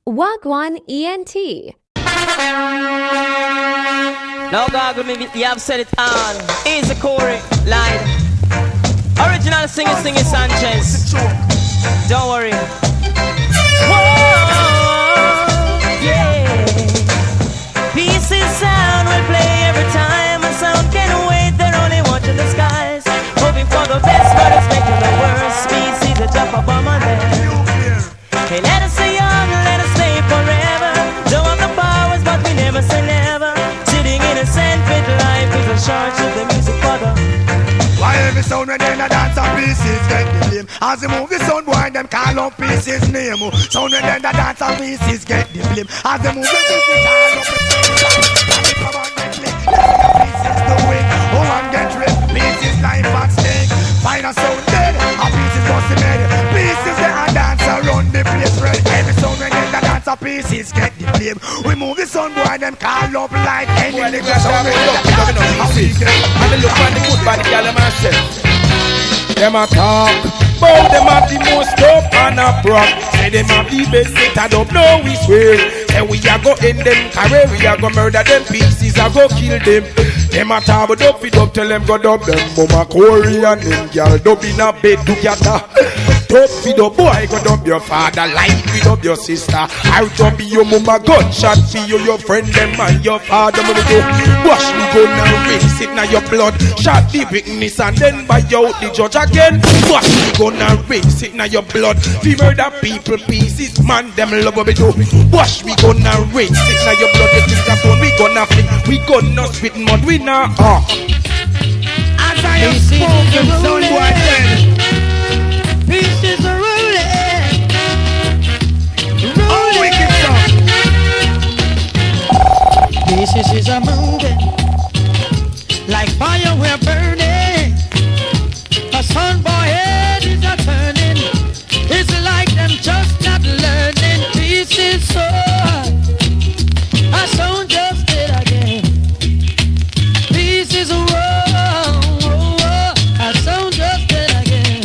Wagwan ENT. Now, God, you have said it on. Easy Coorey, line. Original singing Sanchez. Don't worry. Whoa, yeah. Pieces sound will play every time. A sound can't wait, they're only watching the skies. Hoping for the best, but it's making the worst. Species a drop a bomb on them. Hey, let us stay young, let us stay forever. Don't want the powers, but we never say never. Sitting innocent with life is a charge of the music father. Why every sound when they dance on pieces get the blame? As they move the sound boy, them call up pieces name. Sound when they dance on pieces get the blame. As they move the pieces call up pieces. Pieces the way. Oh, and get rid. Pieces life at stake. Find a sound dead. A pieces must be made. Pieces they dance around the place. Red. Every sound when they dance on pieces get the blame. We move the sound boy, them call up like any nigga sound. And they look at the good body girl and myself. Them a talk, but them have the most dope and a prop. Say them have the best set, I don't know we swear. Say we a go end them career, we a go murder them pieces, a go kill them. Them a talk, but dub it up, tell them go dub them. Mama Coorey and them girl dub in a bed together. Dub it up, boy, go dub your father, like we dub your sister. I dub your mama gunshot for you, your friend them and your father. Money go wash me gun and rinse it now your blood. Shot the witness and then buy out the judge again. Wash me gun and rinse it now your blood. We murder people pieces, man them love what we do. Wash me gun and rinse it now your blood. The things that done we gonna fling, we gonna spit mud, we now as I am spoken, son boy then. Pieces are rolling. Oh, wicked song. Pieces are moving. Like fire we're burning. A sun boy head is a turning. It's like them just not learning. Pieces so a sound just did again. Pieces a sound just did again.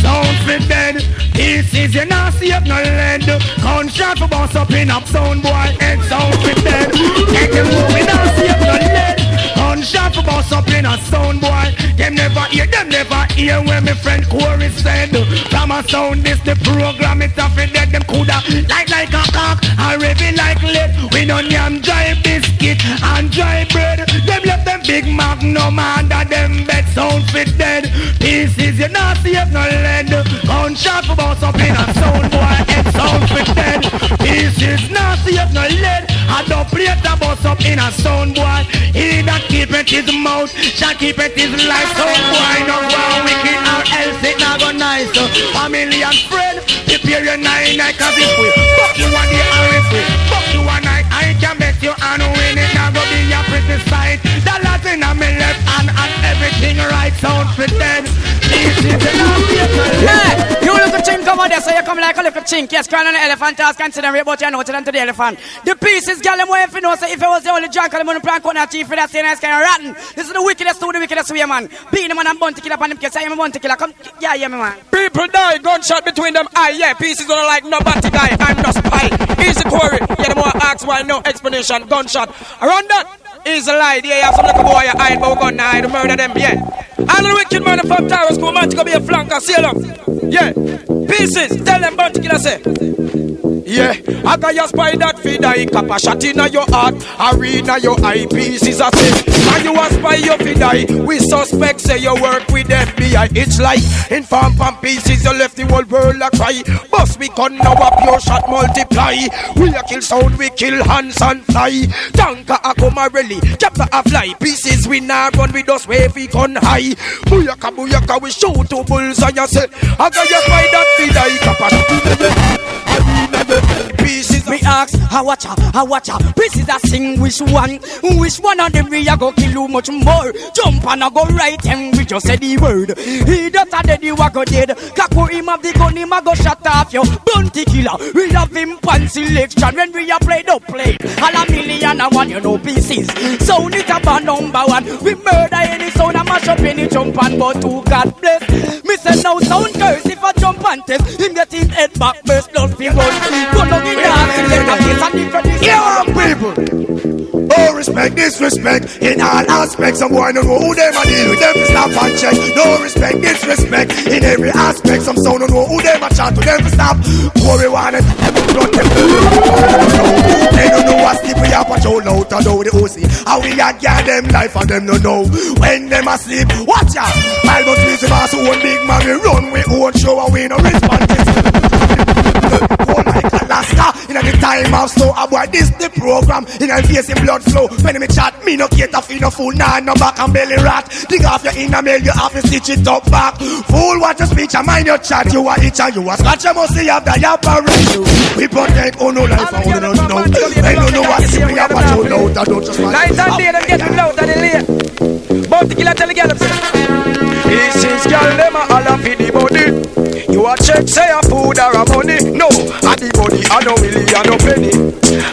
Sound fit dead. Pieces you not safe no land. Gunshot for bounce up in up sound boy head. Sound fit dead. Take them moving not safe no land. Gunshot for bounce up in a sound boy. Them never hear when my friend Coorey said. From a sound this the program it off it dead. Them coulda like a cock and heavy like lead. We don't yam dry biscuit and dry bread. Them left them big magnum under them bed. Sound fit dead. Pieces you not safe no lead. Gunshot for bounce up in a sound boy head. Sound fit dead. Pieces not safe no lead. A Dubplate a bounce up in a sound boy. He that keep it his mouth shall keep it his life. Sound boy no go wicked or else it not go nice. Family and friend prepare your night cause if we fuck you on the RF fuck you one night I can bet you and win it now go be a pretty sight. The Latin on me left hand and everything right. Sound fit dead. This is the last yeah, you look a chink come on there so you come like a little chink. Yes, crying on the elephant task consider it but you know to them to the elephant. The pieces girl them way if you know so if it was the only drunk I'm gonna prank on that chief for that saying that's kind of rotten. This is the wickedest to the wickedest way man. Being them man and bounty killer upon them kids. I am a bounty killer. Come yeah me man. people die, gunshot between them. Aye, yeah, pieces gonna like nobody die. I'm no spy. Easy Coorey. Yeah, the more ask why no explanation. Gunshot. Around that. Is a lie, yeah, you have some little boy, you hide, but we're gonna hide, murder them, yeah. All the wicked murder from Tower School, man, to go be a flanker, see them. Yeah, pieces, tell them about to kill us, yeah, I got your spy that feed I cap a shot in your heart, arena your eye pieces a say. And you a spy you feed I, we suspect say you work with FBI. It's like inform from pieces you left the whole world a cry. Bust we gun now a pure shot multiply. We a kill sound, we kill hands and fly. Tanka a come a rally, chapter a fly. Pieces we nah run with us wave we gun high. Booyaka we shoot two bulls and you say I got your spy that feed I cap a shot. Pieces me ask, I watch her. Pieces a sing which one of them we a go kill you much more. Jump and a go right and we just say the word. He that a dead you a go dead. Kaku him have the gun him a go shut off you. Bounty killer, we have him pan selection when we a play Dubplate. All a million and one you know pieces. Sound it up a number one. We murder any sound and mash up any jump and but to God bless. Me say now sound curse if a jump and test. Him get his head back burst blood fi run. Go down in the people. Oh, respect, disrespect in all aspects. Some boy don't know who them a deal with them to stop and check. No respect, disrespect in every aspect. Some sound don't know who them a chat to them to stop. Coorey wanted them to run them. They don't know what sleep we have patrol out and know the OC. How we a get them life and them don't know when them asleep. Watch out! While but we see us own big man we run we own show and we no respond. Like Alaska, in the time of slow, I boy this the program. In a face in blood flow. When me chat, me no cater for no fool, nah, no back and belly rat. Dig off your inner mail, you have to stitch it up back. Fool, watch your speech and mind your chat. You are itch and you are scratch, you must see have the apparatus. We protect, oh no life, oh no, no. I don't know what you bring up, but you know that don't just night and day, them getting loud and late. But the killer tell the girl them say, this is girl, them a all of the body. You a check, say a food or a money. No, a the body, a no willy, a no penny.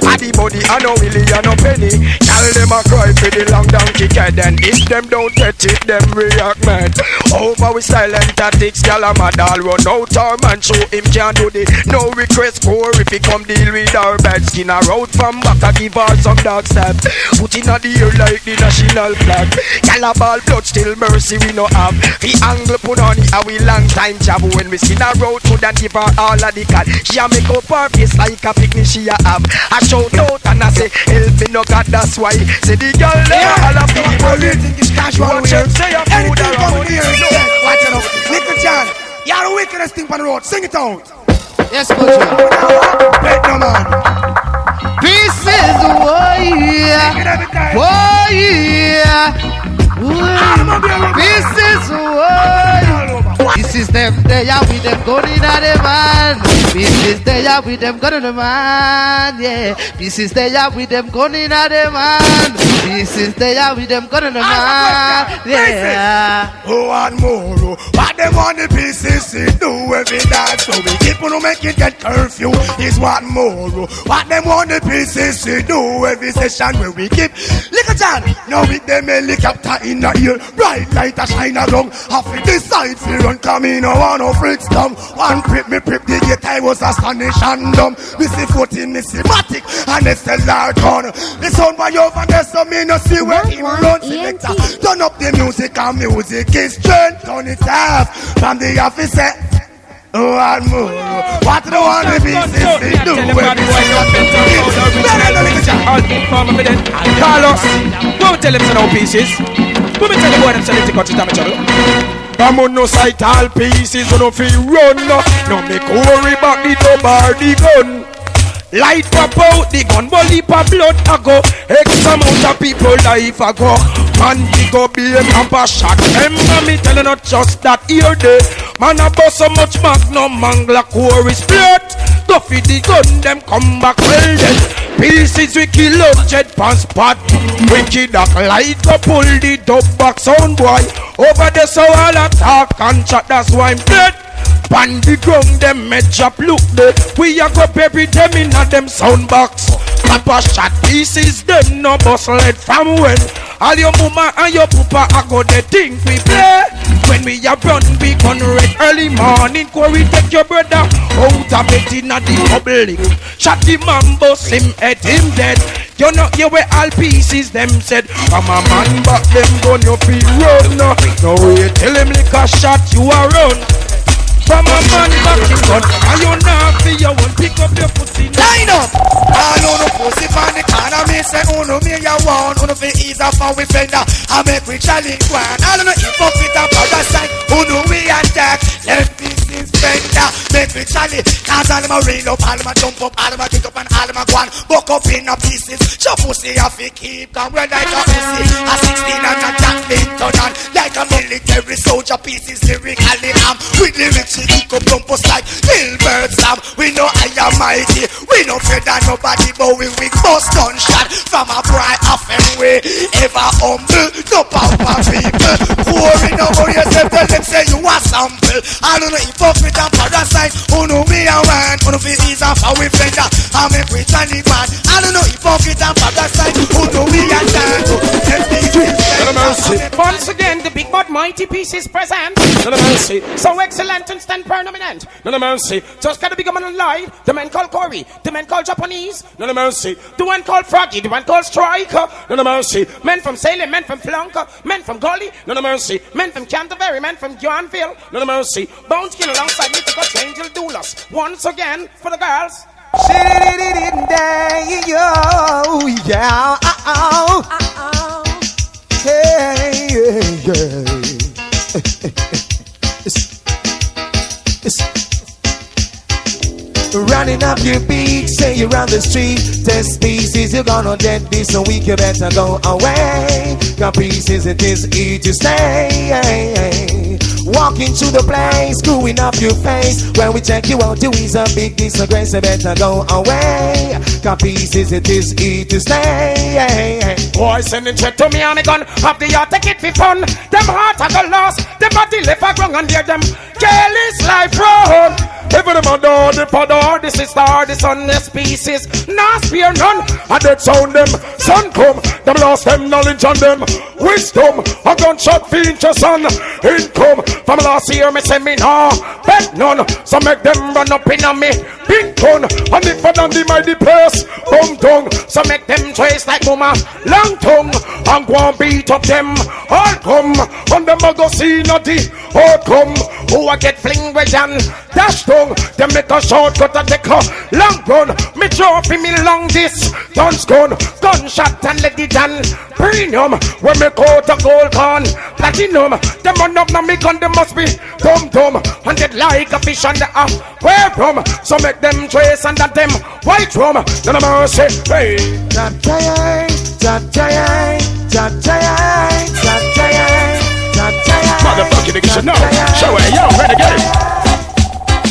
A the body, a no willy, a no penny. Tell them a cry for the long donkey cat. And if them don't get it, them react mad. Over with silent tactics, girl a mad. All run out our man, show him can't do the no request score. If he come deal with our bad skin, a out from back, a give her some dark stab. Put in a the air like the national flag. Girl a ball blood, still mercy we no have. The angle put on it, a we long time job when we in a road could and give her all of the cat. She a make up her face like a picnic she a have. I shout out and I say help me no God, that's why. Say the girl all of the people think it's casual weird. Anything coming here is dead. Watch it out. Little John, you're the wickedest thing on the road. Sing it out. Yes, Buju. Bet no man. Pieces, oh yeah. Oh yeah. Pieces, oh yeah. This is them there with them gun in the man. This is there with them gun in the man. Yeah. This is there with them gun in the man. This is there with them gun in the man. Yeah. Oh, and more. What them on the pieces to do every night. So we keep on make it get curfew. Is what more. What them on the pieces to do every session where we keep. Look at that. Now with them helicopter in the ear. Bright light a shine along. Half of the side fear and come in. No one no freaks come. One prip me prip the gate. I was astonished and dumb. Missy 14 Missy Matic and it's the large gun. The sound by over there so me no see where he runs. Selector. Turn up the music and music is strength. Turn it off from the officer. Oh, and more. What do one of these is do? Carlos, go tell him some no pieces. Go me tell the boy them selling the country damage. I'm on no sight all pieces, so no feel run. No make worry about the double or the gun. Light pop out the gun, but leap of blood a go. X amount of people life a go. Man pick up the camper shot. Remember me telling not just that here day. Man a bust so much magnum mangla Coorey split. Go feed the gun, them come back well dead. Pieces we kill out jet pan spot. Wicked act like go pull the dub back sound boy. Over there so all attack and chat, that's why I'm dead. Pan the ground, them match up, look there. We a go bury them in a them sound box. Papa shot pieces, them no bust lead from when. All your mama and your papa a go they think we play. When we a run, we gun red early morning. Coorey take your brother out of it in a the public. Shot the man, bust him head, him dead. You know you where all pieces them said. I'm a man back them gun you feel run. Now you tell him like a shot you a run. From a man back in gun, and you not feel you won't pick up your pussy. Line up! All on the pussy from the corner, me say, oh no, me ya want, oh no, fi ease off our fender, I make we challenge one. All on the hypocrite and parasite, oh no, we attack, left pieces fender, make we challenge. Cause all of my rail up, all of my jump up, all of my kick up, and all of my go on, buck up in the pieces. Your pussy have to keep come well like a pussy. A 16 and a Jack Linton on, like a military soldier pieces, lyrically armed, with lyrics. She kick up bumpers like Gilbert Sam. We know I am mighty. We no fear that nobody, but we bust gunshot from a bright often way. Ever humble, no power people. Coorey no go yourself, tell them say you a sample. I don't know if hypocrite and parasite. Who know me a man? Who know fi ease off our fender? I make we tell it man. I don't know hypocrite and parasite. Who know me a dance? Once again, the big but mighty pieces present. none of mercy. So excellent and stand permanent, none of mercy. Just gotta become an lie. The man called Coorey, the man called Japanese, none of mercy. The one called Fraggy, the one called Striker, none of mercy. Men from Salem, men from Flunker, men from Gully, none of mercy. Men from Canterbury, men from Granville, none of mercy. Bound skin alongside me to got Angel Doulas. Once again for the girls. Yeah. Hey, yeah. Running up your beat, say you're on the street. Test pieces, you're gonna dead this so weak, you better go away. Got pieces, it is easy to stay. Walking through the place, screwing up your face. When we check you out, you is a big disgrace, you better go away. Got pieces, it is easy to stay. Boy, sending check to me and a gun. Have the yacht, take it for fun. Them heart I got lost. Them body left a ground and hear them careless life run. Even them adore the father, the sister, the son, the species. Nah spear none. I dead sound them. Son come. Them lost them knowledge on them. Wisdom. A gunshot feature son. Income. From last year me say me nah. Bet none. So make them run up in on me. Big gun. And if I done the mighty place. Boom tongue. So make them trace like mama. Long tongue. And go and beat up them. All come. And them a go see naughty. All come. Who I get fling with Jan. Dash tongue. Them make a shortcut and take a long run. Me trophy me long this. Guns gun. Gunshot and let it down. Premium. When me coat a gold con. Platinum. Them run up now me gun. Them must be dumb. And dead like a fish on the where from? So make them trace under them white rum. None of mercy. Hey. Motherfucking nigga should know. Show it, yo, renegade.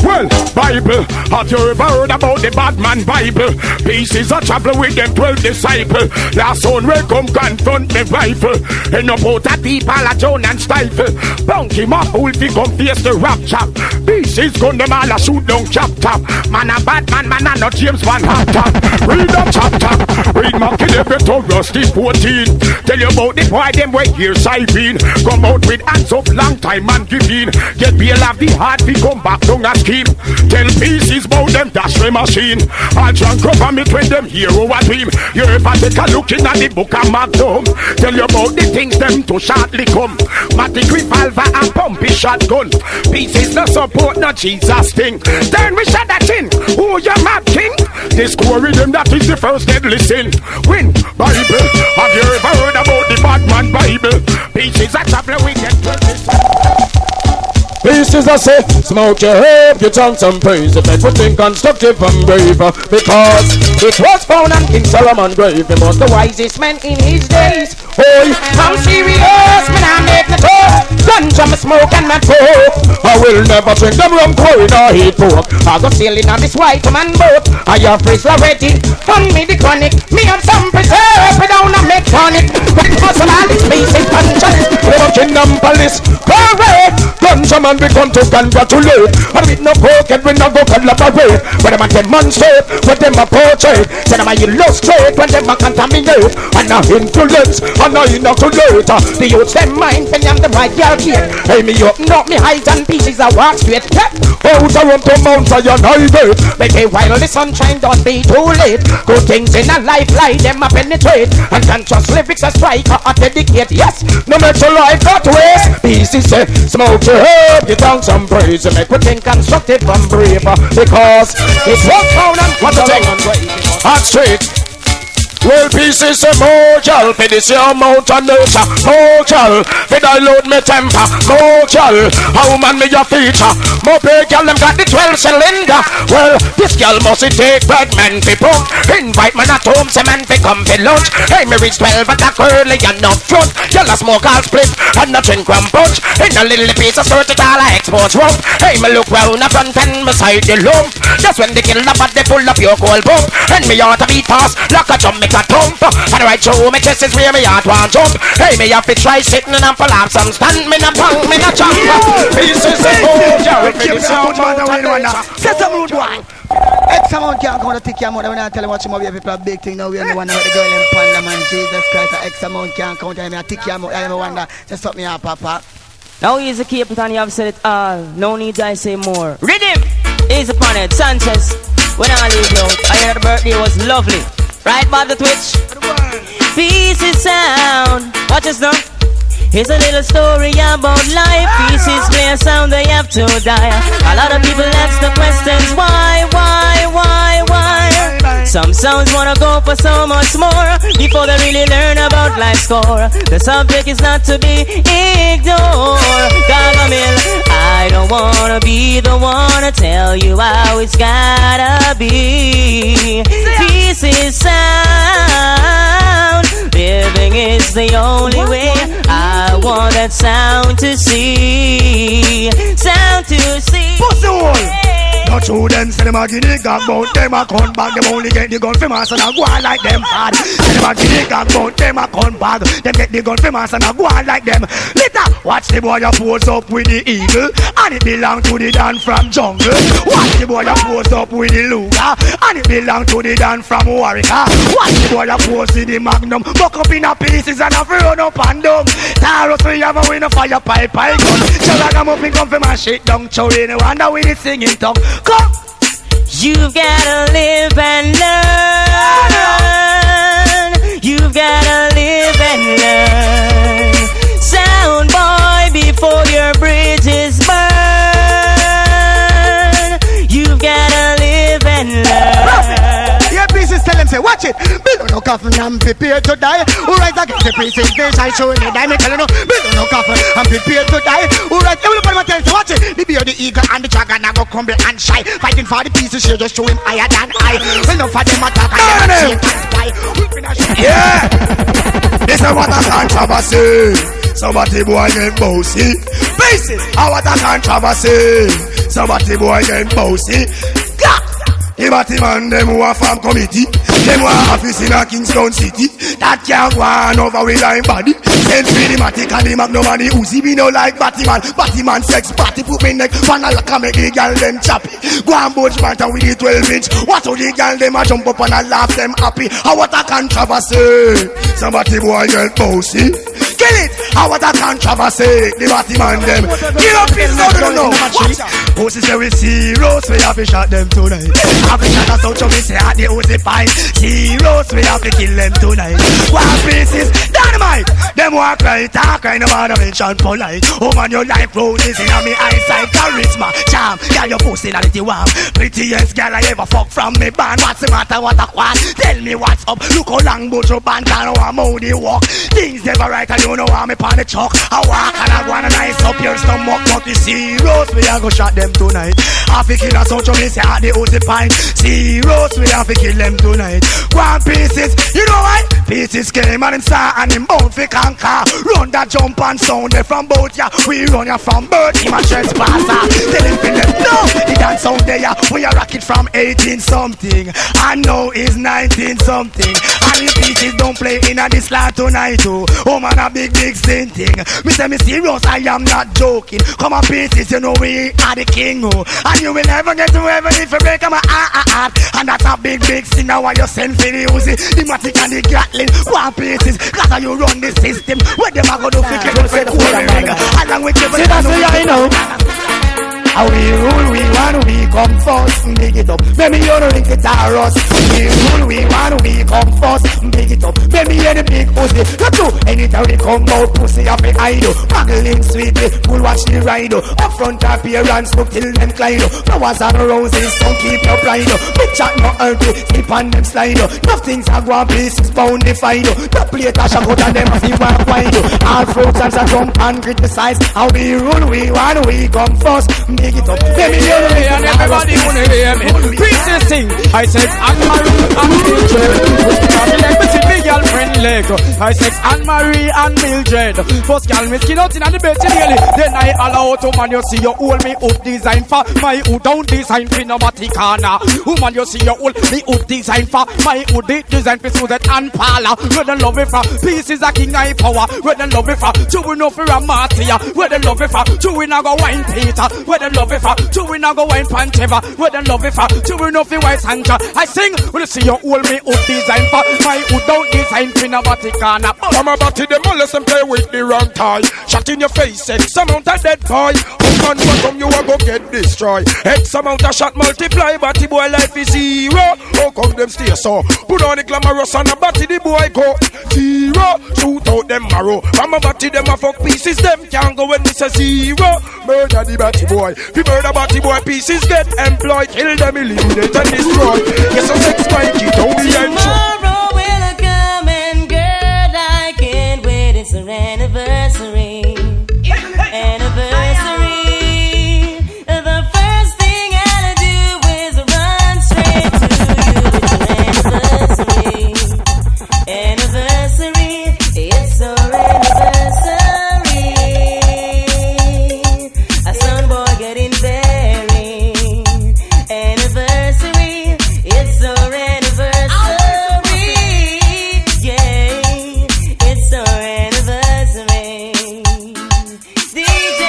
Well, Bible, have you ever heard about the bad man Bible? Pieces of travel with them 12 disciples. Last one will come confront the rifle. And about a people a John and stifle. Bounce him up, wolf he come face the rap chop. Pieces gun them all a shoot down chop top. Man a bad man, man a not James Van Hot top. Read up chop top. Read Mark 11 to Rusty 14. Tell you about the boy them way here siphon. Come out with hands up long time and give in. Get bail of the heart we come back down a scheme. Tell pieces about them dash the machine. I'll drunk up on me when them hero a dream. You ever take a look in at the book of Magdom? Tell you about the things them to shortly come. Matic revolver and pumpy shotgun. Pieces no support no Jesus thing. Then we shut that in. Who you mad king? This Coorey them that is the first deadly sin. Win Bible. Have you ever heard about the bad man Bible? Pieces a traveler we get Pieces I say, smoke your herb, you chant some praise. If everything constructive and brave, because it was found on King Solomon grave. He was the wisest man in his days. Oh, I'm serious, man, I make the talk. Ganja me smoke and my talk. I will never drink them rum, Coorey, nor eat pork. I go sailing on this white man boat. I have freeze already, on me the chronic. Me have some preserve, but down and make tonic. When muscle all this basic conscience. Little kingdom police, Coorey. Ganja man we come to congratulate. And with no pocket we no go collaborate. When them a demonstrate, when them a portray. Say them a illustrate, when them a contaminate. And a influence, and a inoculate. The youths them mind, when them the right girl here. Hey me up, not me height and pieces I walk straight. Out a run to Mount Zion highway. Make a while the sunshine don't be too late. Good things in a life lie them a penetrate. And conscious lyrics a strike or dedicate. Yes, no make your life that waste. Pieces say, smoke your herb, you down some praise. Make we think constructive and brave. Because it was found and what a thing. Hot straight. Well, pieces say moral, for this your mountain nature. Moral, for dilute me temper. Moral, how man me your feature. More big girl, them got the 12 cylinder. Well, this girl must take bad man fi pump. Invite man at home, say man fi come fi lunch. Hey, me reach 12 at a curly and up front. Girl a smoke all split and a drink rum punch. In a little piece of skirt it all I export rump. Hey, me look round the front and me side the lump. Just when they kill the bad, they pull up your cold pump. And me ought to beat fast like a drum. A thump, and right through my chest is where me heart want jump. Hey, me have to try sitting and pull up some stand. Me na punk, me na jump. Pieces of moral, for this your mountain nature. Set some rude one. X amount can't come to take your mother when I tell him what you want. People are big thing now. We only wonder what the girl in Panda man. Jesus Christ, X amount can't count. I take your mother. I wonder. Just stop me up, Papa. Now easy keep it on, you have said it all. No need I say more. Rhythm is upon it. Sanchez, when I leave you, I heard the birthday was lovely. Right, Bob the Twitch? Peace is sound. Watch this now. Here's a little story about life. Pieces play a sound, they have to die. A lot of people ask the questions, why? Some sounds wanna go for so much more before they really learn about life's core. The subject is not to be ignored. Gargamel, I don't wanna be the one to tell you how it's gotta be. Peace is sound. Living is the only way. I want that sound to see. Sound to see. Not true them, say them a guinea gag bout them a con bag. Them only get the gun from us and a go on like them bad. Say them a guinea gag bout them a con bag. Them get the gun from us and a go on like them. Later, watch the boy a pose up with the eagle, and it belong to the Dan from jungle. Watch the boy a pose up with the Luga, and it belong to the Dan from Warwicker. Watch the boy a pose with the Magnum, buck up in a pieces and a run up and down. Taros we have a win a fire pipe gun. Chalaga up and come from my shit down. Chowing no wonder we the singing tongue. Come. You've gotta live and learn. You've gotta live and learn. Sound boy before your bridges burn. You've gotta live and learn. Your pieces tell them say watch it. Build no coffin and prepare to die. Who rise against the pieces they shall show in the die. Me tell you no. Build no coffin and prepare to die. Who rise everybody my tell you watch it. The bear, the eagle and the dragon now go crumble and shy. Fighting for the pieces she just show him higher than I. Well enough for them attack and them yeah. This is what a controversy. Somebody boy get bossy. Pieces. What a controversy. Somebody boy get bossy. The Batman, them who are from committee, them who are office in a Kingston City. That can't go on over with line body. Send me the Matic and the Magnum and the Uzi. We no like Batman. Batman sex party put me neck. Fan a lock and make the girl them choppy. Go and Buju Banton with the 12-inch. What all the girl them a jump up and a laugh them happy. How what a controversy. Somebody boy get bossy. Kill it. How what a controversy. The Batman them. Give up his no. Pussy say we serious. We have to shot them tonight. Have to shot us out so we say at the Uzi pint. Serious. We have to kill them tonight. One pieces. Dynamite. Them walk right, talk right, no matter mention polite. Oh man, your life roses in me eyesight, charisma, charm. Girl, your personality warm. Prettiest girl I ever fuck from me band. What's the matter, what a quad? Tell me what's up. Look how long Buju Banton, how moody walk. Things never right, and you know how me pan the chalk. I walk and I wanna nice up your stomach, but we serious, we a go shot them tonight. Half a kill us out, so me say at the Uzi pint. Serious, we have to kill them tonight. One pieces, you know why? Pieces came and him saw and him bound for conquer. Run that jump and sound there from both ya. We run ya from birth, him a trespasser. Tell him to let no, the dance sound there. We a rock it from 18 something, and now is 19 something. And the pieces don't play in a this lot tonight too. Oh man, a big thing. Me say me serious, I am not joking. Come on pieces, you know we are the king oh. And you will never get to heaven if you break my heart. And that's a big sin now when you send for the Uzi, the Matic and the Gatling. One pieces, cause you run the system. Where them a go do fi get for the Coorey. Along with you, see that's the I know. How we rule, we want, we come first, big it up. Maybe you don't think it's us. We rule, we want, we come first, big it up. Maybe you're the big pussy. Not true, anytime we come out, pussy up the idol. Muggling sweetly, we'll watch the ride. Up front appearance, look till them Clyde. Flowers and roses, don't keep your pride. Big chat no earthy, sleep on them slide. Nothing's a go on places, bound the find. Dubplate a shot out and them see one wide. All fruits and a jump and criticize. How we rule, we want, we come first. Make it up. Let me hear me and everybody wanna hear me. Princess sing. I said Anne-Marie and Mildred. Let me see big girlfriend leg. I said Anne-Marie and Mildred. First girl me skin out in the bed really. Then I allow to man you see you hold me up design for my hood down design for no maticana. Woman you see you hold me up design for my hood design for Suzette and Paula. Where the love it for pieces a king high power. Where the love it for chewing up for a Martia. Where the love it for chewing a go wine Peter. Where the love it for chewing a go wine Panteva. Where the love it for chewing up the white Sandra. I sing, will see you hold me up design for my hood down design in a Vatican. From a body, the molest and play with the wrong tie. Shot in your face, X amount of dead boy. Oh man, come you a go get destroyed. X amount of shot multiply, body boy life is zero. Oh come them stay so. Put on the glamorous on a body, the boy go zero. Shoot out them marrow. From a body, them a fuck pieces, them can't go when it's a zero. Murder the body boy. The murder body boy pieces get employed. Kill them, eliminate and destroy. Yes, so sex Mikey, don't be tomorrow will come and girl, I can't wait. It's our anniversary. Anniversary. The first thing I'll do is run straight to you. It's your anniversary. It's our anniversary. A son boy getting buried. Anniversary. It's our anniversary. Yeah. It's our anniversary. DJ.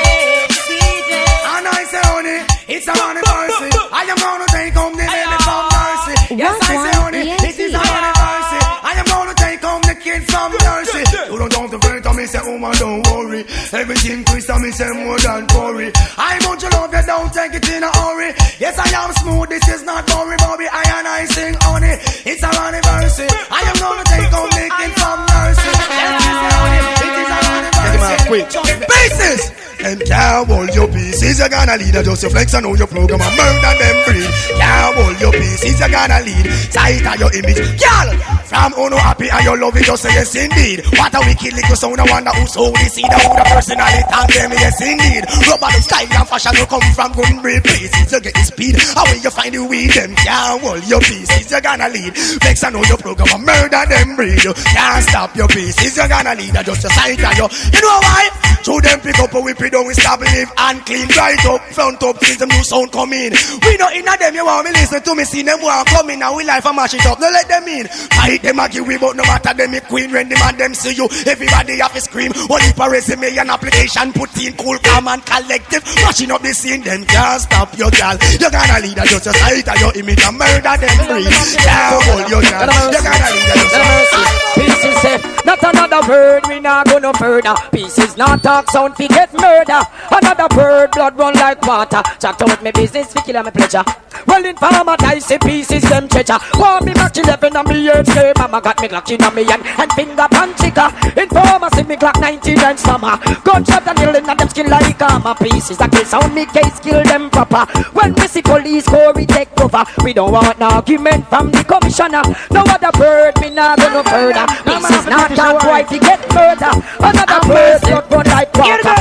And I say, honey, it's our anniversary. I am gonna take home the baby from mercy. Yes, I say, honey, it is our anniversary. I am gonna take home the kid from mercy. You don't have to wait on me, say, oh man, don't worry. Everything Chris and me say more than Coorey. I want your love, you don't take it in a hurry. Yes, I am smooth, this is not Bobby. I and I sing, honey, it's our anniversary. I am gonna take home the kid from mercy. Yes, I say, honey, it is our anniversary. Basis! Them can't hold your pieces, you're gonna lead. Just your flex and know your program and murder them breed. Can't hold your pieces, you're gonna lead. Tight on your image, girl. From Uno happy and your love it, just say yes indeed. What a wicked little sound, I wonder who's so this see the who the personality and them, yes indeed. Rubber the style and fashion you come from good breed places. You get the speed, how will you find the weed? Them can't hold your pieces, you're gonna lead. Flex and know your program and murder them breed. You can't stop your pieces, you're gonna lead. Just your sight and you know why? Through them pick up a whip it down, we stop live and clean. Right up, front up, since the new sound come in. We know in a them, you want me listen to me, see them want come in. Now we life and mash it up, no let them in. Fight them a give we, but no matter them, me queen. When them and them see you, everybody have to scream. Only for resume and application, put in cool, calm and collective. Mashing up the scene, them can't stop your girl. You're gonna lead a just a sight of your image and murder them breed. Can't hold your girl. You're gonna lead a just a Pieces safe, not another word, we not gonna further. Pieces not talk sound, fi get murder. Another word, blood run like water. Chat out me business, fi kill me pleasure. Well in farmer, I see pieces, them treasure. Want me match 11 on me head, say mama got me Glock in on me hand and finger pan chicker. In farmer, see me Glock 99 summer. Gunshot and nail in them skin like armor. Pieces that kill sound, me case kill them proper. When we see police, Coorey take over. We don't want no argument from the commissioner. No other bird, me not gonna further. Pieces not talk right, fi get murder. Another bird, blood run like water.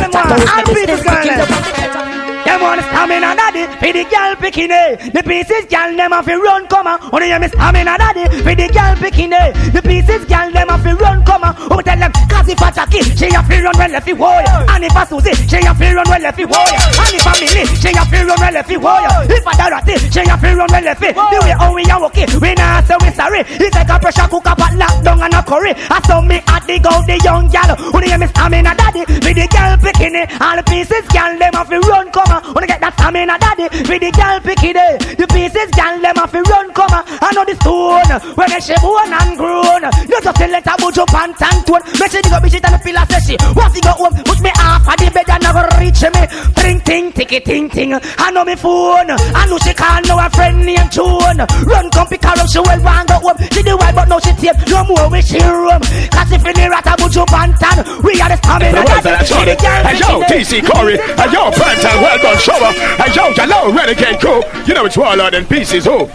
Them want stamina daddy, for the girl picking it. The pieces girl them have to run come on. Only you miss stamina daddy, for the girl picking it. The pieces girl them have to run come on. Who tell them, cause if a Jackie, she have to run well if he warrior. And if a Susie, she have to run well if he warrior. And if a Millie, she have to run well if he warrior. If a Dorothy, she have to run well if he. The way how we are okay, we not say we sorry. It's like a pressure cooker pot locked down and a curry. I saw me at the go the young girl. Only you miss stamina daddy, for the girl picking it. All the pieces girl them have to run come on. Wanna get that stamina daddy, with the girl picky day. The pieces girl them have to run come on. I know the stone, when they she born and grown. You just tell let her Buju Banton tone. Make she dig up bitch and the pillar say she want to go home, push me off of the bed and never reach me. Ting ting, ticky ting ting. I know me phone, I know she can't know a friend named June. Run come pick her up, she well want go home. She the wife but now she tape, no more with she room. Cause if you near at a Buju Banton, we are the stamina daddy. Hey yo, TC Coorey, hey yo, Banton, well done, shower. Hey yo, hello, renegade crew. You know it's Warlord and Pieces, who?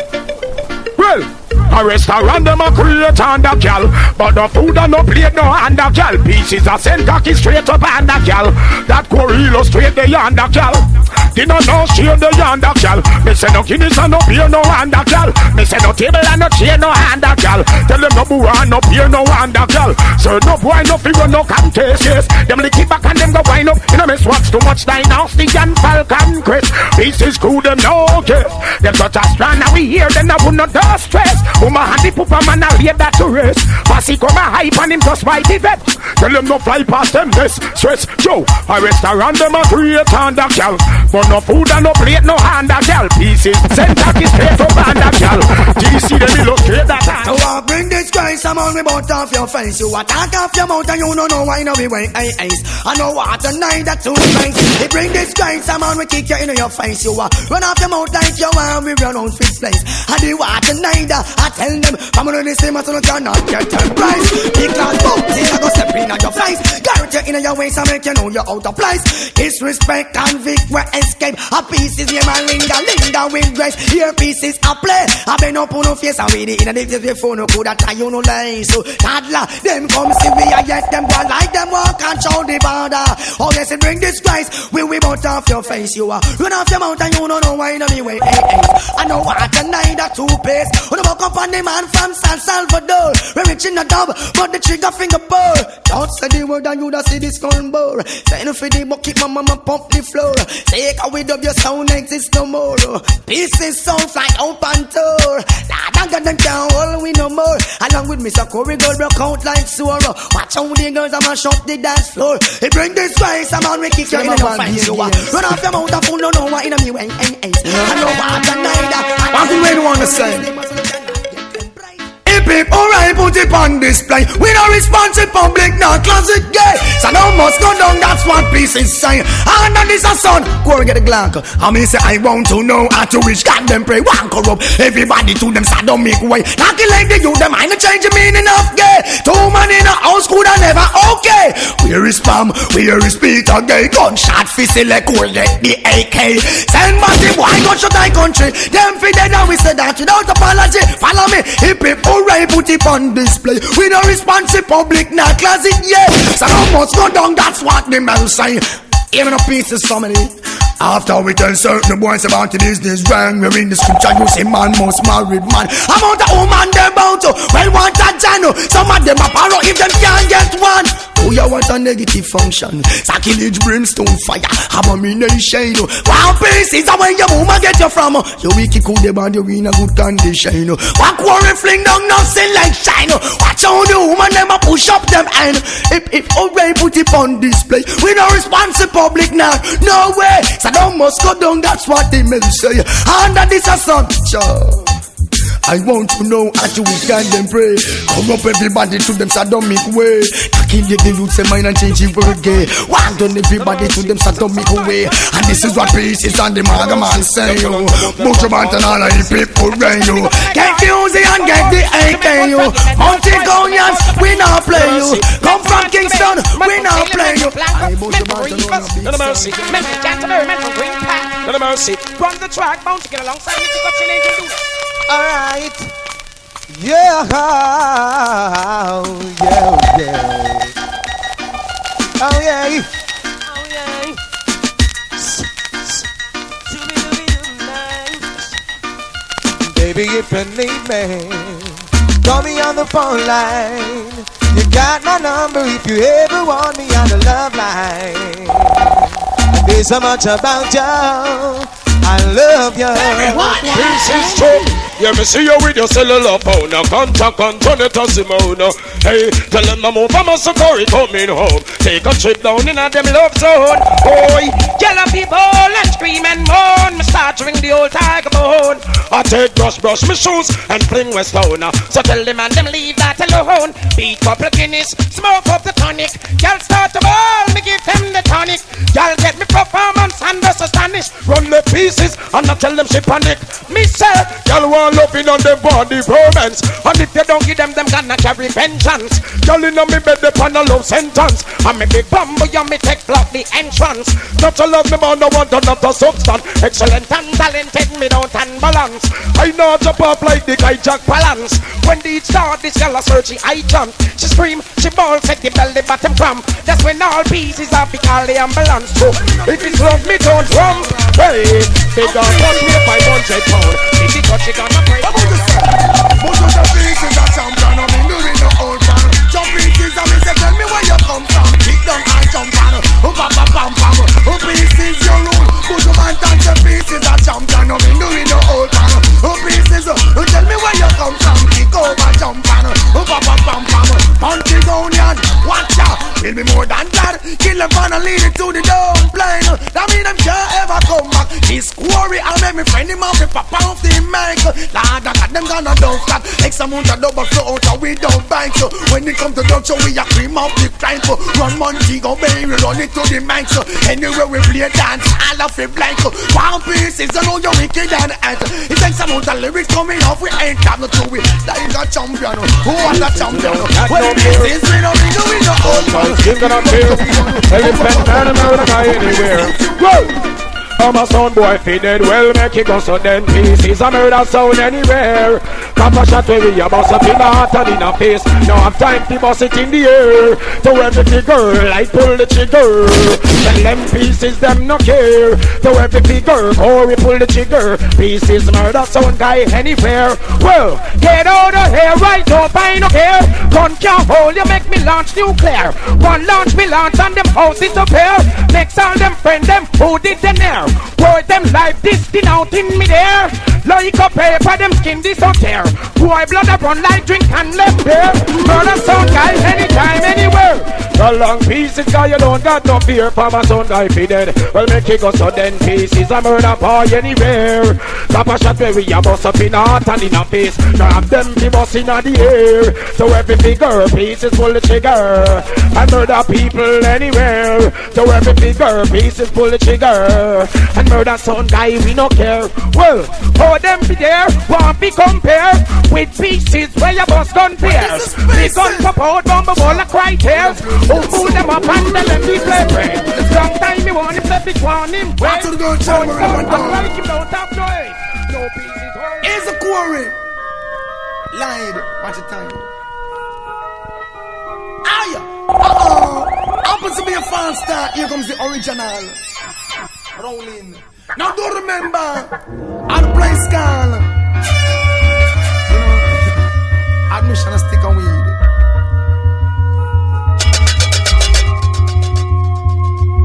Well, a restaurant them a create and a gal, but the food and no plate no hand a gal. Pieces a send cocky straight up and a gal. That Coorey illustrate the hand a gal. Dinner no share the hand a gal. Me say no Guinness and no beer no hand a gal. Me say no table and no chair no hand a gal. Tell them no boo and no beer no hand a gal. So no boy no figure no contest yes. Them lick it back and them go wind up. You know miss watch too much dynasty and Falcon Chris. Pieces crew them no kiss. Them such a strand and we hear them I would not stress. Uma hand the pooper man a lay that to rest. Passy come a hype and him just by the vet. Tell them no fly past them this stress. Joe, a restaurant them a create and a gal. But no food and no plate no hand a gal. Pieces send cocky straight up and a gal. GC them illustrate that hand. So I bring this disgrace, I'm on me bout off your face. You attack off your mouth and you don't know why no we wait ace. I know what tonight that two face. It bring disgrace, I'm on we kick you in your face. You run off your mouth like you want we run out fifth place. And the water tonight, I tell them, I'm on the same as you cannot get them price. Big class boat, see I go step in on your face. Guarantee in your waist, I make you know you're out of place. Disrespect and victory escape. A piece is your man Linda with grace. Here pieces I play. I been up on no face and with it in a day before no could that you no lie. So toddler, them come see we I get them go like them walk and show the border. Oh yes, it bring disgrace. We bout off your face. You are run off your mouth and you don't know why no me way. I know what tonight that two pace. When I walk up on the man from San Salvador. We rich in the dub, but the trigger finger bore. Don't say the word and you da see this gun bore. Say no for the bucket, my mama pump the floor. Take away of your sound exist no more. Pieces sound fly out on tour. Nah, them can't hold we no more. Along with Mr. Coorey, girl broke out like sore. Watch how the girls a mash up the dance floor. It bring this rise, I'm on we kick you in the face. Run off your mouth and fool, no know what in a me way. I know what tonight. What do you want to say? People right put it on display. We don't respond to public, not closet gay. So no must go down, that's what peace is saying. And then this a son, go and get a glank. I mean say I want to know how to reach God them pray. One corrupt, everybody to them sodomic way. Knock it like they you them, I no change the meaning of gay. Two man in a house could have never okay. Where is Pam, where is Peter gay? Gunshot fist like cool get the AK. Send back the boy, gun shot thy country. Them fi dead and we say that without apology. Follow me, hip hip, alright. Put it on display. We don't respond to public, not closet, yeah. So no must go down, that's what the man say. Even a piece of somebody. After we tell certain boys about the business wrong, we're in the scripture, you say man must married man. About the woman they bout to, well want a channel. Some of them are paro if them can't get one. Oh, you want a negative function. Sacrilege, brimstone, fire, abomination. One piece is where your woman get you from. You wicked cool the body, you in a good condition. One quarry fling down nothing like shine. Watch how the woman them a push up them hand. If already put it on display, we don't respond to public now. No way. So don't must go down, that's what they may say. Under this assumption, I want to know how to stand and pray. Come up everybody to them sodomic way. Taking the youth say mine and change the word gay. Want on everybody to them sodomic way. And this is what pieces and the maga man say. Buju Banton all of the people rain you. Get the Uzi and get the AK you. Mountain-Gonians, we not play you. Come from Kingston, we not play you. No mercy. No mercy. Run the track, bound to get alongside me to got your name to do. Alright. Yeah. Oh yeah. Baby, if you need me, call me on the phone line. You got my number if you ever want me on the love line. There's so much about you. I love you. This is true. Yeah, me see you with your cellular phone. Now contact and turn it to Simone. Hey, tell them I'm over my Coorey coming home. Take a trip down in a them love zone. Boy, yellow people and scream and moan. Me start to ring the old tiger bone. I take brush me shoes and fling West Town. So tell them and them leave that alone. Beat couple Guinness, smoke up the tonic. Y'all start to ball, me give them the tonic. Y'all get me performance and just astonish. Run the pieces and I tell them she panic. Me say, y'all want loving on them body romance. And if you don't give them gonna carry vengeance. Y'all in on me bed upon a love sentence. And me big bumble, you me take block the entrance. Not to love me man, no want another substance. Excellent and talented, me don't unbalance. I know jump up like the guy Jack Palance. When the start, this girl a searching, I jump. She scream, she ball, set the belly bottom cramp. That's when all pieces are be call the ambulance. So if it's love me don't drum. Hey, they gon' cut me 500 pounds. If she touch, she gonna break. Most of the pieces are champion, I'm in doing the old man. Jump pieces, I mean, say, tell me where you come from. Kick down and jump on. Pam. Pieces, your rule. Buju Banton, the pieces are champion, I'm in doing the old man. Pieces, tell me where you come from. Kick over, jump on. Pam. Punching down yard, watch out. Will be more than that. Kill them and lead it to the down plane. That mean them can't ever come back. This Coorey, I make me friend him off the pop off the mic. Lord, I got them gonna don't stop. Like some amount of double flow out and we don't bite. So when it comes to dub, so we a cream up the crime. So run monkey, go baby, run it to the mic. So anywhere we play dance, all of it blank. So one piece is, I know you're wicked and ant. It takes amount of lyrics coming off, we ain't got no two. That is a champion. Who was a champion? Well, this is we know we know all. You're gonna feel elephant man, murder guy anywhere. Whoa! I'm a sound boy, fitted well, make it go so then pieces a murder sound anywhere. Cop a shot where we a bust up in the heart and in the face. Now have time to bust it in the air. To every big girl, I pull the trigger. Tell them pieces, them no care. To every big girl, Coorey pull the trigger. Pieces murder sound guy anywhere. Well, get out of here, right up, I no care. Gun can't hold you, make me launch nuclear. One launch, me launch and them houses up here. Next all them friend, them who did the air. Boy, them life distin out in me there. Like a paper, them skin this out there. Boy, blood up run like drink and left there. Murder sound guy anytime, anywhere. The long pieces guy, you don't got no fear. For my sound guy be dead. Well, make it go so then pieces a murder boy anywhere. Stop a shot where we a bust up in a heart and in a face. Now have them be bust in the air. So every figure pieces pull the trigger. And murder people anywhere. So every figure pieces pull the trigger. And murder sound guy, we no care. Well, how them be there, won't be compare with pieces where your boss gun pairs. Big gun pop out, bumble ball and cry tears. Who pull them up and tell them we play bread. Long time me want him, let me want him. Wait, don't like him, don't have noise. No pieces, here's a Coorey. Lied, watch the time. Aye, happens to be a false start. Here comes the original. Rolling. Now do remember, I'll play Skull. You know, admission a stick and weed.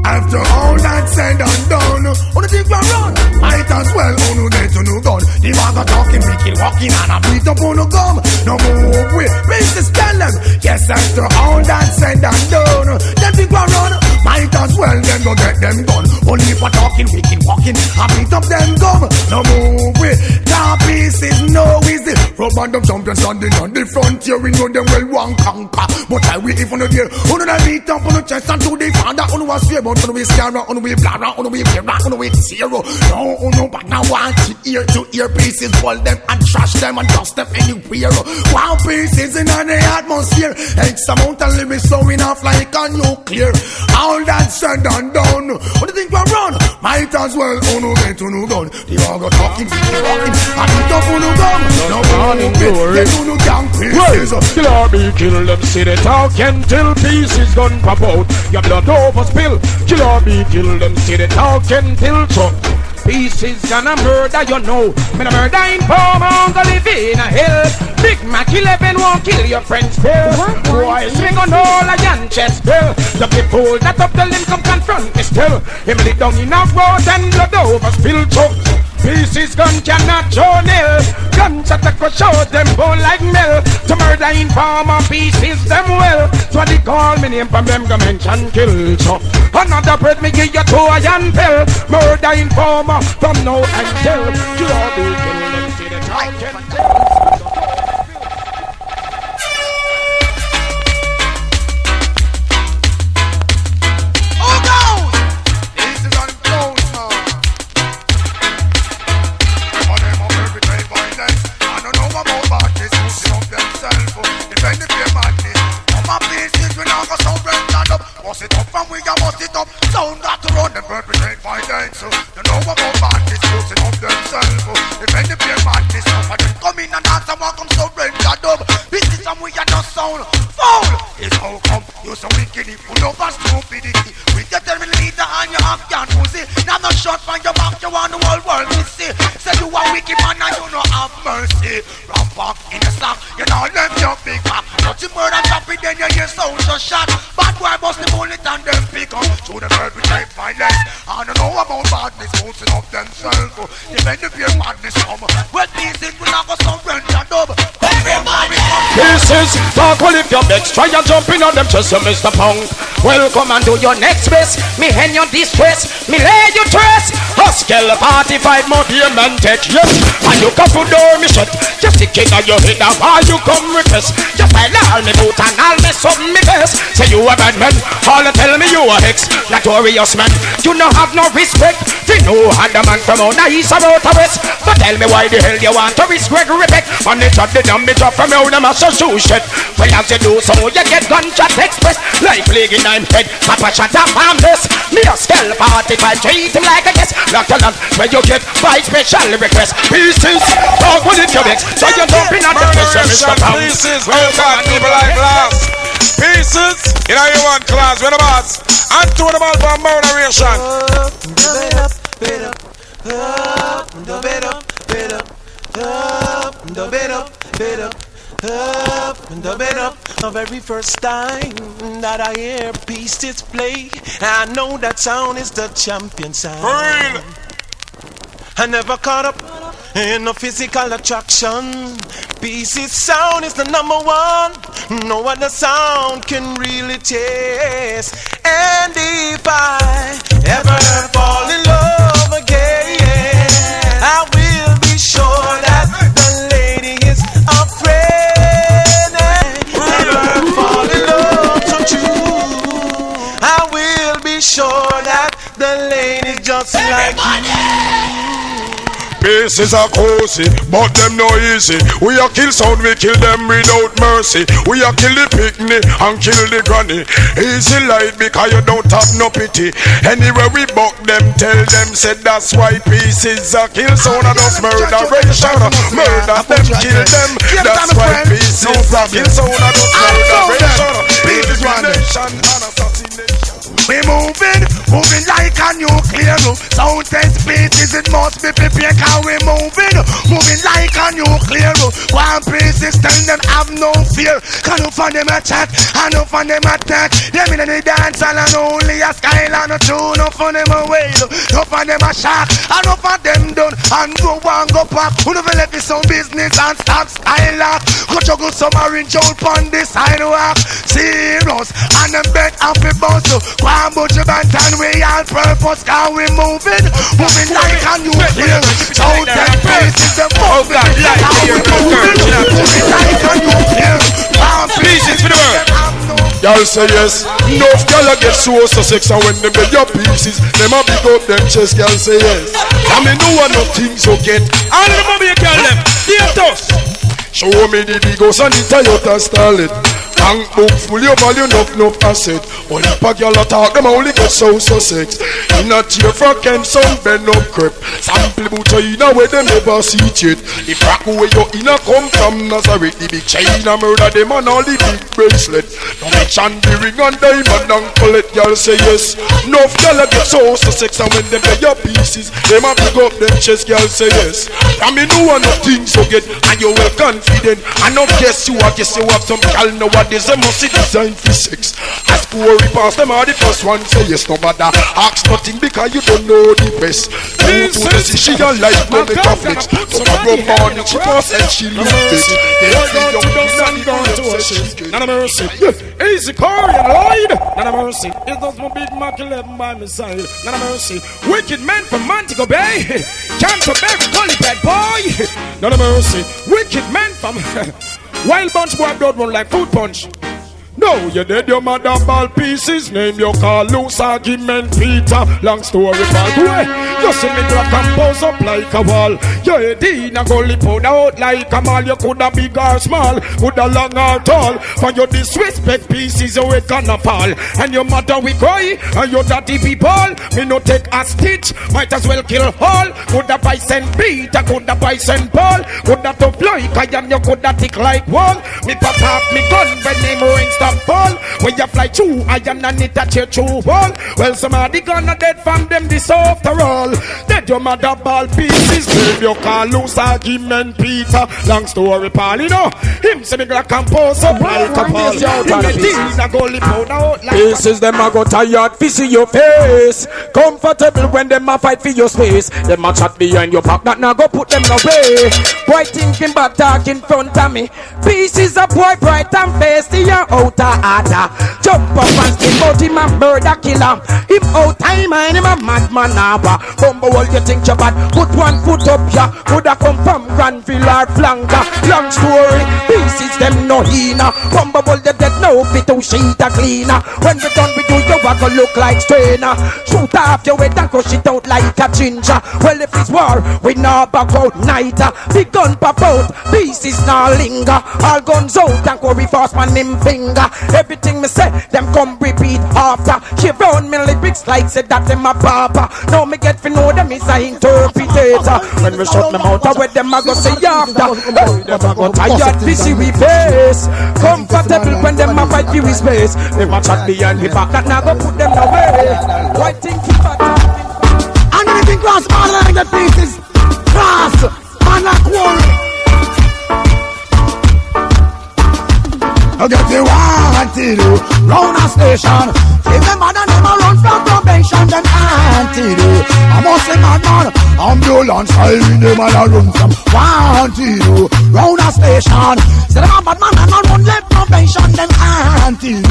After all that said and done, on the thing we run, might as well on the get to no gun. The bag of talking, we kill walking and a beat up on the gum. No move way, raise tell them. Yes, after all that said and done, the thing we run, might as well then go get them done. Only for talking, we keep walking, and beat up them gum. No move way, that piece is no easy. Rub and them champions standing on the frontier, we know them well one conquer. But I will even there, on the beat up on the chest and to the father, on was fear, but on we scare, on we bladder, on we fear, on we zero. No, no, but now watch it ear to ear pieces, pull them and trash them and dust them anywhere. Wow, pieces in the atmosphere, X amount of lyrics flowing off like a nuclear. All that said and done, what do you think we run? Might as well, oh no, get to no gun. The all got talking, keep walking, and the top on no gun. No morning glory, get to no gang pieces. Kill or be kill them, see the talking till pieces gun pop out. Your blood over spill, kill or be kill them, see the talking till chop. Pieces gonna murder, you know. Me no murder in Palmer, I'm gonna live in a hill. Big Mac 11 won't kill your friends still. Boy, swing on all a yan chest bill. The people that up the limb come confront me still. Him lay down in a road and blood over spill choke. Pieces gun cannot show nil. Guns at the show them bone like mill. To murder in Palmer, pieces them well. So they call me name from them go mention kill. So another bread me give you to a yan pill. Murder in Palmer from now until you all be kill them. See the talking. Bust it up and we got bust it up. Sound got to run them perpetrate violence. You know about badness, boosting up themselves. If any peer madness, some of them come in and dance and walk them so red and dub. This is some we are not sound foul. It's how come you so wicked, full of stupidity. With your terminal leader and your Afghan pussy. Now no shot from your back, you want the whole world to see. Say you are wicked man and you don't have mercy. Ramp back in the slack, you know left your big back. Not you murder chop it, then you hear sound so shot. Bad boy bust the bullet and them pick up. To the perpetrate violence. I don't know about badness, boosting up themselves. Defend the fear madness come. Well, these things will not go some rent and dub. This is talk well if you're next. Try and jump in on them just Mr. Punk. Welcome and do your next best. Me hand your distress, me lay you trace. Hustle 45 more dear man take, yes. And you come to door me shut. Just stick it on your head now why you come request. Just find all me boot and all me sub me best. Say you a bad man, all tell me you a hex. Notorious man, you no have no respect. You know other man from out the east or out the west. But tell me why the hell you want to risk Gregory Peck. On the top the dumb it up from out the Massachusetts. Well as you do so you get gunshot express. Like plague in I'm head, Papa shut up on this. Me a skull 45 treat him like a guest. Lock the land where you get by special request. Pieces, talk with it your ex. So you don't be not the pieces, welcome people like glass. Pieces, you know you want class, we're the boss. And to the ball for moderation. The very first time that I hear pieces play, I know that sound is the champion sound. For real. I never caught up in no physical attraction. Pieces sound is the number one. No other sound can really taste. And if I ever fall in love again, I will be sure that the lady is a friend. Ever fall in love so true, I will be sure that the lady just like you. Pieces are cozy, but them no easy. We a kill sound, we kill them without mercy. We a kill the picnic and kill the granny. Easy light because you don't have no pity. Anywhere we buck them, tell them said that's why pieces are kill sound and us murderation. Murder them, kill them. That's why pieces are kill sound and us murderation. Pieces nation and assassination. We moving like a nuclear. Sound test pieces, it must be prepared. How we moving like a nuclear. One pieces tell them have no fear. Can you find them attack? And you find them attack. Them in the dance and only a skyline. True, no for them away. No for them a shock. And no for them done. And go and go back. Who never let me some business and stop skylock. Go juggle some orange out on the sidewalk. Serious. And them bet off the bus. Buju Banton, we all purpose, cause we moving like a nuclear. Sound and bass is the most. Cause we moving like a nuclear. Please, for the world. Y'all say yes. Enough y'all get so sex, and when they make your pieces, them a big up them chest. Y'all say yes. I mean, no one of things you get. All of the money you tell them. Show me the big house and the Toyota Starlet. Bank book full of value, enough asset. Only pack y'all talk, them only get so sex. In a tear for Ken, some bend up crep. Sample butter in a way they never see it. The frack where you in a come from Nazareth. The big chain a murder them and all the big bracelet. No mention the ring and diamond and collet. Y'all say yes. Enough y'all get so sex, and when they pay your pieces, them a big up them chest. Y'all say yes. I mean no one of things you get, and you well confident. I not guess you have some gal nowadays. They must see design for sex. As Coorey pass them are the first one say yes, no matter. Ask nothing because you don't know the best. You to the see she a life no make a flex. Tomorrow morning she pass and she look fit. None of mercy. Easy Coorey and Lloyd. None of mercy. It does my big Mac 11 by my side. None of mercy. Wicked men from Montego Bay. Canterbury, Gully Bad Boy. None of mercy. Wicked men from Wild Bunch boy blood run like food punch. No, you dead your mother ball pieces. Name your call loose argument Peter. Long story part way. You see me clock and pose up like a wall. You head in a gully pound out like a mall. You coulda big or small, coulda long or tall. For your disrespect pieces you ain't gonna fall. And your mother we cry and your daddy people. Me no take a stitch, might as well kill all. Coulda buy St. Peter, coulda buy St. Paul. Coulda tough like and you coulda tick like wall. Me pop off me gun when name rings fall. When you fly through iron and it touch your true wall. Well, somebody gonna dead from them this after all. Dead your mother ball pieces. Baby, you can't lose argument, Peter. Long story, Paul, you know. Him say me like compose up like a ball. Pieces them a go tired to see your face. Comfortable when them a fight for your space. Them a chat behind your back, that now go put them away. Boy thinking but talk in front of me. Pieces a boy bright and face to your outer order. Jump up and skin out him a murder killer. Him out time and him a madman now. Bumbo all you think you bad. Put one foot up ya. Coulda come from Granville or Flanker. Long story. Pieces them no hina. Bumbo all you dead no fit to sheet a cleaner. When we done with you, you a go look like strainer. Shoot off your head and crush it out like a ginger. Well, if it's war, we know back out nighter. Big gun pop out, pieces now linger. All guns out and Coorey fast man him finger. Everything me say, them come repeat after. She round me lyrics like said that them a barber. Now me get to know them is a interpretator. When we shut them out, where them a go say after. Them a go tired, busy we face. Comfortable when them a fight for his space. Them a chat behind the back, that now go put them away. Why think you better? And anything cross man like the pieces. Cross, man like Coorey. I get the wanted round a station. Give them mad and them a run from probation. Them wanted I must say madman. Ambulance siren them all a run from wanted round a station. Say them a bad man and a run left probation. Them wanted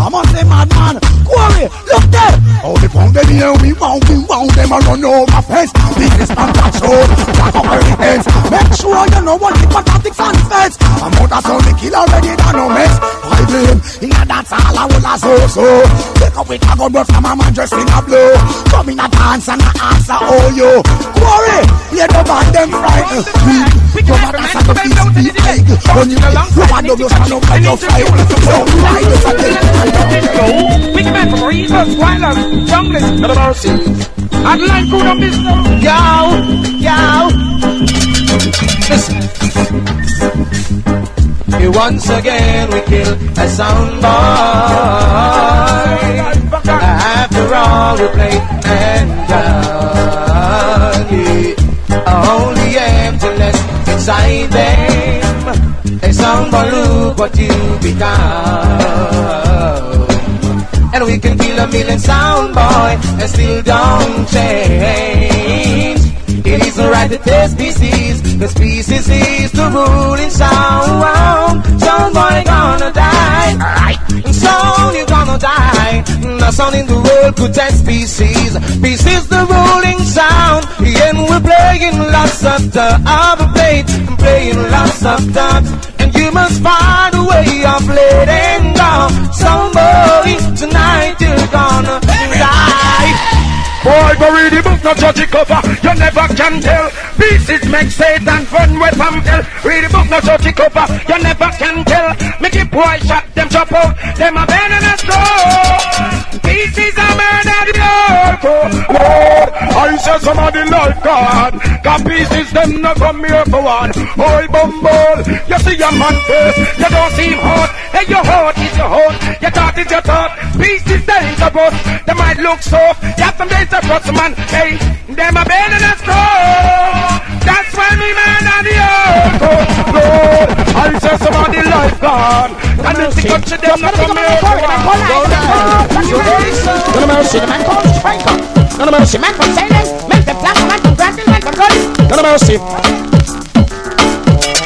I must say madman. Coorey, look there. How they pound them here, we wound them a run over fence. Business man catch road, jack up every fence. Make sure you know what the fanatics on the fence. I'm out of sound the kill already done no mess. I blame, in a dance all I will so. Take up with a gun but from a man dressed in a blue. Come in a dance and a answer oh yo. Coorey, you don't want them frightened. You want to dance at the feet egg. When you want to stand up and you fight. Don't lie this again. Big man from Reasons, Wilders, Junglers, no mercy. I'd like to know this. Yo. Listen. Once again we kill a sound boy. After all we play and only emptiness inside them. A sound boy, look what you become. And we can kill a million sound boy and still don't change. It isn't right to test pieces, cause pieces is the ruling sound. Sound boy gonna die, alright. Sound you gonna die. No sound in the world could test pieces. Pieces the ruling sound. And we're playing lots of Dubplate, playing lots of dubs. And you must find a way of letting go. Somebody tonight you're gonna die. Boy, go read the book, not judge the cover. You never can tell. Pieces make Satan run away from hell. Read the book, not judge the cover. You never can tell. Make it boy shot them chop out. Them a bend and a throw. Pieces are murdered Lord, I say somebody like God. Got pieces them not come here for one. Oi bumble, you see your man face. You don't see him hot. Hey, your heart is your heart. Your thought is your thought. Pieces they ain't supposed. They might look soft. You have some days to trust man. Hey, them a bend and a straw. That's why me man on the earth. Lord, I say somebody like God. And if you touch them not come here for one. Gonna mercy, the man called Striker. Gonna mercy, man from Silence. Make the black man from Granville, man from Coorey. Gonna mercy.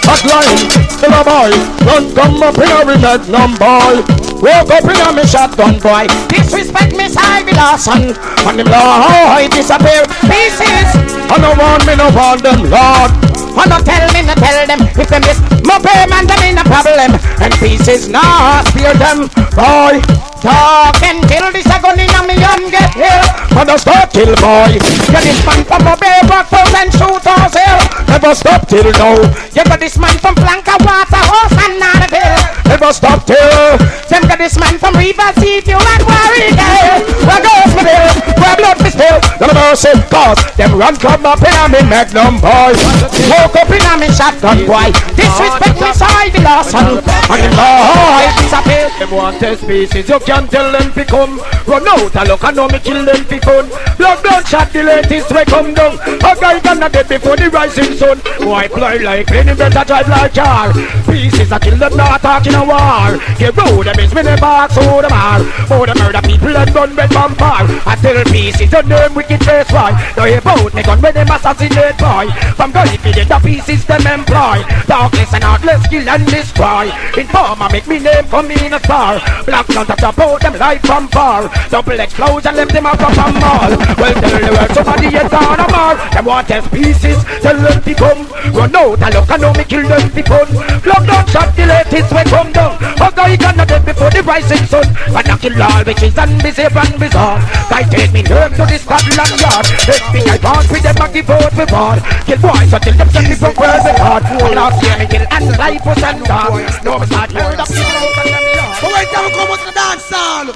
Hot line, still a boy. Don't come up in a magnum boy. Woke up in a me shotgun boy. Disrespect me, Ivy Lawson. And them Lord disappear pieces. I don't want me, no want them Lord. I don't tell me, no tell them. If them miss my payment, them in a problem. And pieces not spear them. Boy, talk and kill this a gun in a me and get here. Mother stop kill boy. Get this man from a bay breakfast and shoot us here. Never stop till now. You got this man from Blanca Water Horse and not a bill. Never stop till. Them got this man from River Sea Fuel and Worry Gale. Where goes the bill? Where blood me spill? None of us say cause them run come up in a me magnum boy. Woke up in a me shotgun boy. Disrespect me, Ivy Lawson. And them Lord disappear Them want test pieces, you can't tell them to come. Run out and look, I know me kill them for fun. Blood shot the latest way come down. A guy gonna dead before the rising sun. Why fly like plane, better drive like car. Pieces I kill them, not talking a war. Get road, them is me the box, who them are. For the murder people and gun red vampire. I tell pieces, your name wicked face boy. Now you bout me gun with them assassinate boy. From guy feeding the pieces them employ. Darkness and heartless kill and destroy. Informer make me name come in a star. Black not touch about them life from far. Double explosion left them up from mall. Well tell the world somebody is on a mar. Them want test pieces, tell them to come. Run out and look, I know me kill them for fun. Blood don't shot the latest way come down. A guy gonna dead before the rising sun. But I kill all witches and be safe and bizarre. Guy take me nerve to the Scotland Yard. Everything I want with them I give out for bad. Kill boys until them send me from where they hard. And last year me kill and life was and dark. No start murder people out and them yard. But wait till we come out to the dance hall.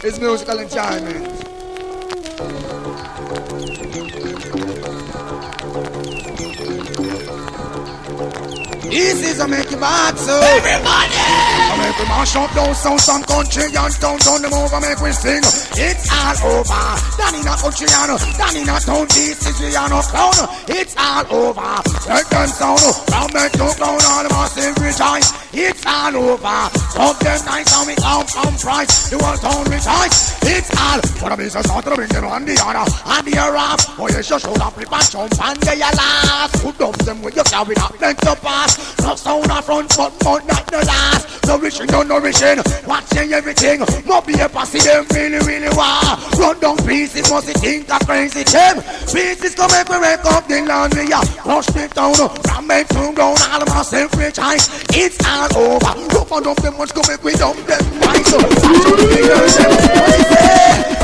It's musical enjoyment. This is a make you bad, so everybody! I make we mash up those sounds and country and town, turn them over, make we sing. It's all over. Down in a country and down in a town, this is we are no clown. It's all over. Let them sound from men to clown, all the massive rejoice. It's all over. Some them nice and we come from price. The world town rejoice. It's all for the business out to bring them on the honor and the rap. Oh yes, you should have flip and jump and they are last. Who dump them with your carry that length to pass. No sound up front, but not the last. Nourishing, no nourishing. Watching everything. Must be a posse, them really, really wow. Run down pieces, must you think a crazy them. Pieces come make me wake up the land. We are rush me down. From me to ground, all of myself rich eyes. It's all over. Rough and dump them, once come make we dump them right. So,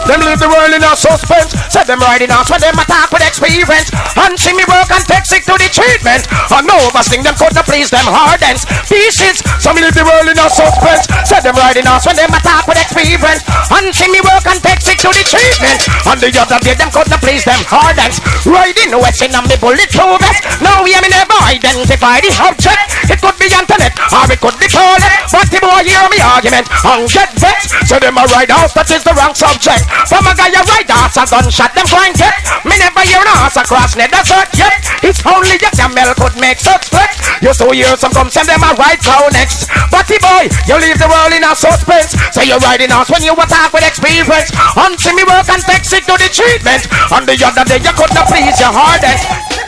them leave the world in a suspense. Set them riding out when them attack with experience. And see me work and take sick to the treatment. I know oversting them could not please them hardens. Pieces, some leave the world in a suspense. Set them riding out when them attack with experience. And see me work and take sick to the treatment. And the other day them could not please them hardens. Riding west in me bullet through vest. Now we never identify the object. It could be internet or it could be toilet. But the boy hear me argument and get vexed. So them a ride out, that is the wrong subject. From a guy a ride out, a gunshot them going get. Me never hear an ass across net the search yet. It's only a camel could make such flex. You so hear some come send them a ride cow next. But the boy, you leave the world in a suspense. So you're riding out when you attack with experience. Until me work and take sick to the treatment. On the other day you could not please your hardest.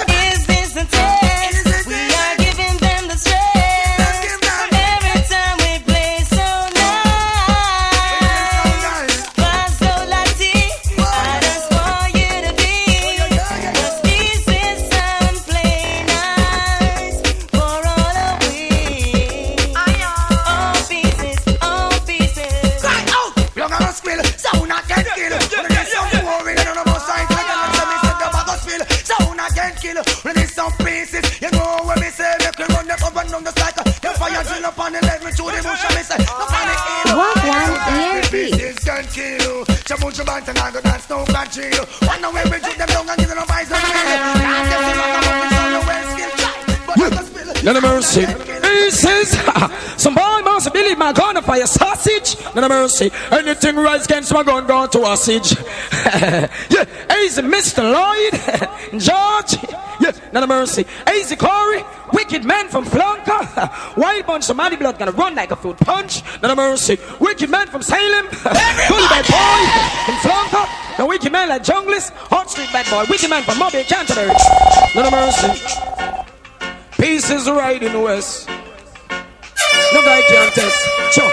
Is this the test? We are giving them the strength. Every time we play so nice. Pass so Latin, I just want you to be. Cause pieces sound play nice for all of we. All pieces, all pieces. Cry out! You're gonna spill, sound I can't kill. When there's some worry, none of us ain't taking it. So me say the bag of spill, sound I can't kill. When there's some pieces, you know what me say. Make me run them up and down the cycle. The fire drill up and let me through the bush and me say, no panic in. Pieces can kill. Buju Banton and go dance, no country. One now we shoot them down and give them a vice and feel. Can't get them out of the sound, no well skill try. But I can spill. None of mercy. He says, some boy must believe my gun if I a sausage. None of mercy. Anything rise against my gun, go to a siege. Yeah, easy Mr. Lloyd, George. Yeah, none of mercy. Easy Coorey, wicked man from Flanker. Wild bunch of muddy blood gonna run like a fruit punch. None of mercy. Wicked man from Salem. Bully bad boy from Flanker. The wicked man like Junglist. Hot Street bad boy. Wicked man from Mobile Canterbury. None of mercy. Pieces riding west. No guy can test. Sure.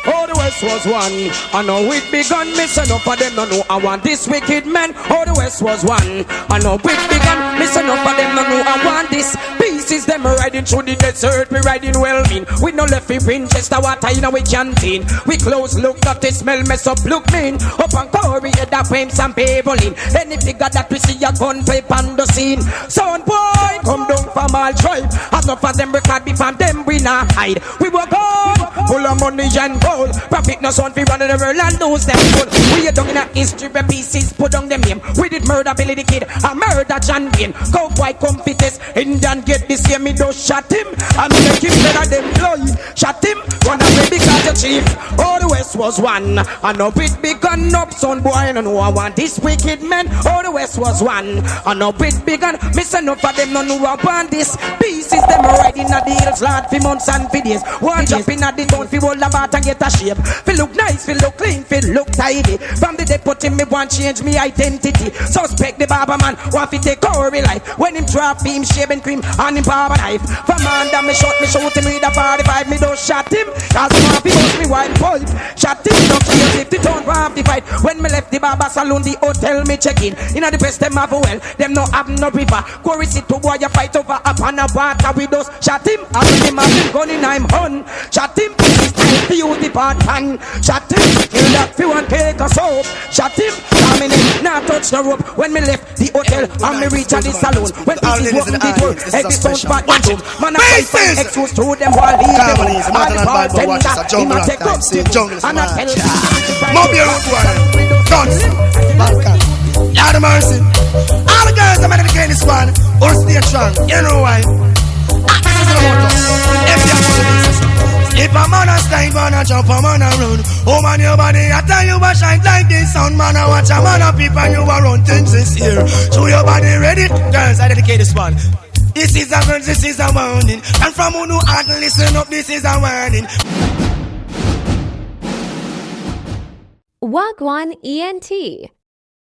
Oh, the West was one. I know it begun. Missing up for them, no know I want this wicked man. Oh, the West was one. I know it begun. Missing up for them, no know I want this. Pieces them riding through the desert. We riding well mean. We no left in Winchester water in our canteen. We close look that the smell mess up look mean. Up on Coorey head that frame some people in. Any figure that we see a gun play on the scene. Sound boy come down from all tribe. As enough of them record be from them we not hide. We were gone full of money and gold. Profit no son fi run in the world and lose them gold. We are down in a history where pieces put on them name. We did murder Billy the Kid and murder John Wayne. Go white confidence Indian get this year me don't shot him. I make him better than Floyd. Shot him run away because you the chief. All the West was one. And now it begun up, son boy. I don't know I want this wicked man. All the West was one. And now it begun. Miss enough of them, no know I want this. Pieces them riding at the hills, lad, for months and for days. One jumping at the town, for hold about and get a shape. Feel look nice, feel look clean, feel look tidy. From the day put him, me want change me identity. Suspect the barber man, want to take Coorey life. When him drop him, shaving cream, and him barber knife. From under me shoot him with a 45, me don't shot him. Cause he want to bust me wild pipe. Shot him, no care if the town want to fight. When me left the barber salon, the hotel me check in. You know the best them have a well, them no have no river. Coorey sit to boy, you fight over up on a water with us. Shot him, I with him have him gun in I'm on. Shot him, this time for you the part pan. Shot him, kill that for one cake of soap. Shot him, coming in, now touch the rope. When me left the hotel, and me reach at the salon. When pieces walking the door, every stone spot one room. Man, I fight excuse through them while he them. All the bartender, he ma take up stick, and I tell him. Mob your road one. Guns. Balkan. Lord of mercy. All the girls that made it again this one. Or stay strong. You know why? This is the motto. If a man a style, man a jump, a man a run. Oh man, your body, I tell you a shine like this sound. Man a watch a man a peep and you a run things this year. Show your body ready. Girls, I dedicate this one. This is a verse, this is a warning. And from who know how to listen up, this is a warning. Wagwan ENT.